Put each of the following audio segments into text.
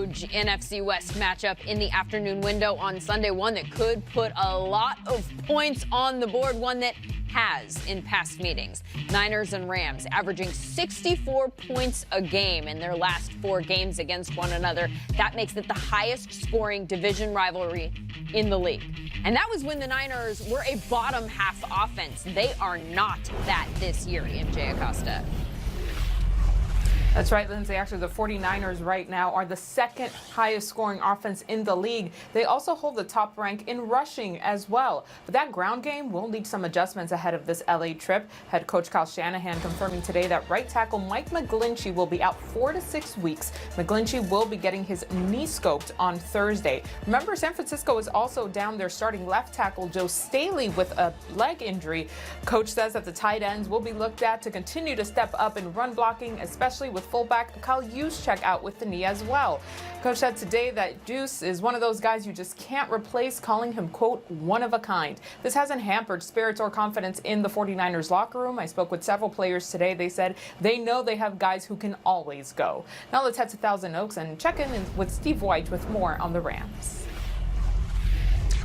huge NFC West matchup in the afternoon window on Sunday, one that could put a lot of points on the board, one that has in past meetings. Niners and Rams averaging 64 points a game in their last 4 games against one another. That makes it the highest scoring division rivalry in the league. And that was when the Niners were a bottom half offense. They are not that this year, MJ Acosta. That's right, Lindsay. Actually, the 49ers right now are the second highest scoring offense in the league. They also hold the top rank in rushing as well. But that ground game will need some adjustments ahead of this LA trip. Head coach Kyle Shanahan confirming today that right tackle Mike McGlinchey will be out 4 to 6 weeks. McGlinchey will be getting his knee scoped on Thursday. Remember, San Francisco is also down their starting left tackle Joe Staley with a leg injury. Coach says that the tight ends will be looked at to continue to step up in run blocking, especially with fullback Kyle Juszczyk out with the knee as well. Coach said today that Deuce is one of those guys you just can't replace, calling him, quote, one of a kind. This hasn't hampered spirits or confidence in the 49ers locker room. I spoke with several players today. They said they know they have guys who can always go. Now let's head to Thousand Oaks and check in with Steve White with more on the Rams.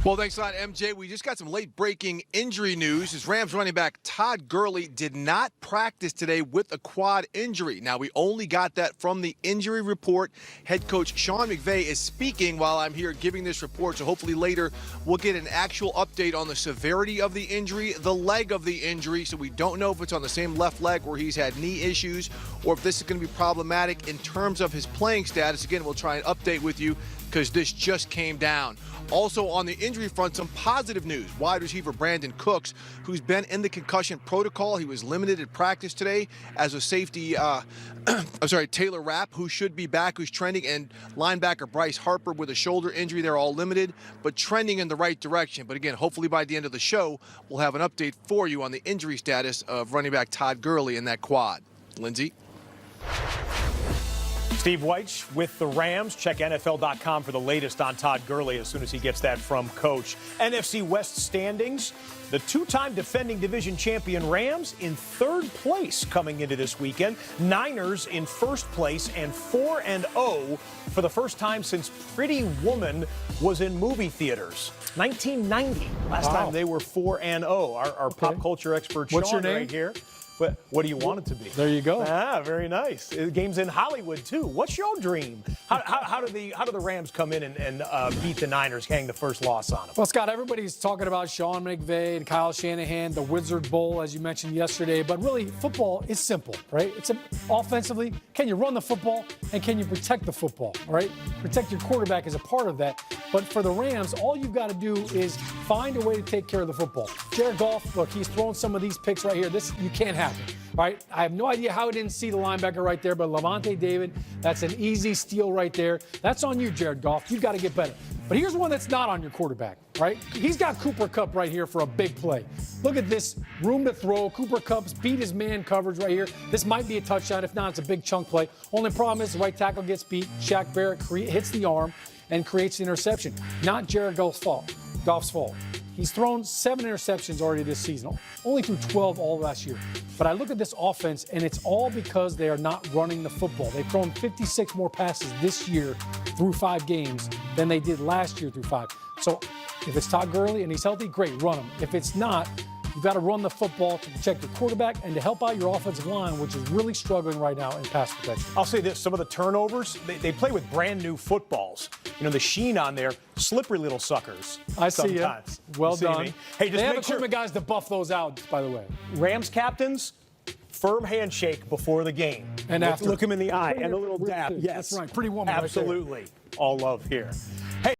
Well, thanks a lot, MJ. We just got some late-breaking injury news as Rams running back Todd Gurley did not practice today with a quad injury. Now, we only got that from the injury report. Head coach Sean McVay is speaking while I'm here giving this report, so hopefully later we'll get an actual update on the severity of the injury, the leg of the injury, so we don't know if it's on the same left leg where he's had knee issues or if this is going to be problematic in terms of his playing status. Again, we'll try and update with you because this just came down. Also on the injury front, some positive news. Wide receiver Brandon Cooks, who's been in the concussion protocol. He was limited at practice today as a safety, Taylor Rapp, who should be back, who's trending, and linebacker Bryce Harper with a shoulder injury. They're all limited, but trending in the right direction. But again, hopefully by the end of the show, we'll have an update for you on the injury status of running back Todd Gurley in that quad. Lindsay? Steve White with the Rams. Check NFL.com for the latest on Todd Gurley as soon as he gets that from Coach. NFC West standings. The 2-time defending division champion Rams in 3rd place coming into this weekend. Niners in 1st place and 4-0 for the first time since Pretty Woman was in movie theaters. 1990, last time they were 4-0. Our pop culture expert, What's Sean, your name? right here. What do you want it to be? There you go. Ah, very nice. The game's in Hollywood too. What's your dream? How do the Rams come in and beat the Niners, hang the first loss on them? Well, Scott, everybody's talking about Sean McVay and Kyle Shanahan, the Wizard Bowl, as you mentioned yesterday. But really, football is simple, right? It's offensively, can you run the football and can you protect the football, all right? Protect your quarterback is a part of that. But for the Rams, all you've got to do is find a way to take care of the football. Jared Goff, look, he's throwing some of these picks right here. This, you can't have it. Right? I have no idea how he didn't see the linebacker right there, but Lavonte David, that's an easy steal right there. That's on you, Jared Goff. You've got to get better. But here's one that's not on your quarterback, right? He's got Cooper Kupp right here for a big play. Look at this room to throw. Cooper Kupp's beat his man coverage right here. This might be a touchdown. If not, it's a big chunk play. Only problem is the right tackle gets beat. Shaq Barrett hits the arm and creates the interception. Not Jared Goff's fault. He's thrown 7 interceptions already this season, only threw 12 all last year. But I look at this offense, and it's all because they are not running the football. They've thrown 56 more passes this year through 5 games than they did last year through 5. So if it's Todd Gurley and he's healthy, great, run him. If it's not, you've got to run the football to protect your quarterback and to help out your offensive line, which is really struggling right now in pass protection. I'll say this, some of the turnovers, they play with brand new footballs. You know, the sheen on there, slippery little suckers. I see you. Well done. Me? Hey, just they have make sure, equipment guys to buff those out, by the way. Rams captains, firm handshake before the game. And after. Look him in the eye and a little dab. Yes. That's right. Pretty woman. Absolutely. Right there. All love here.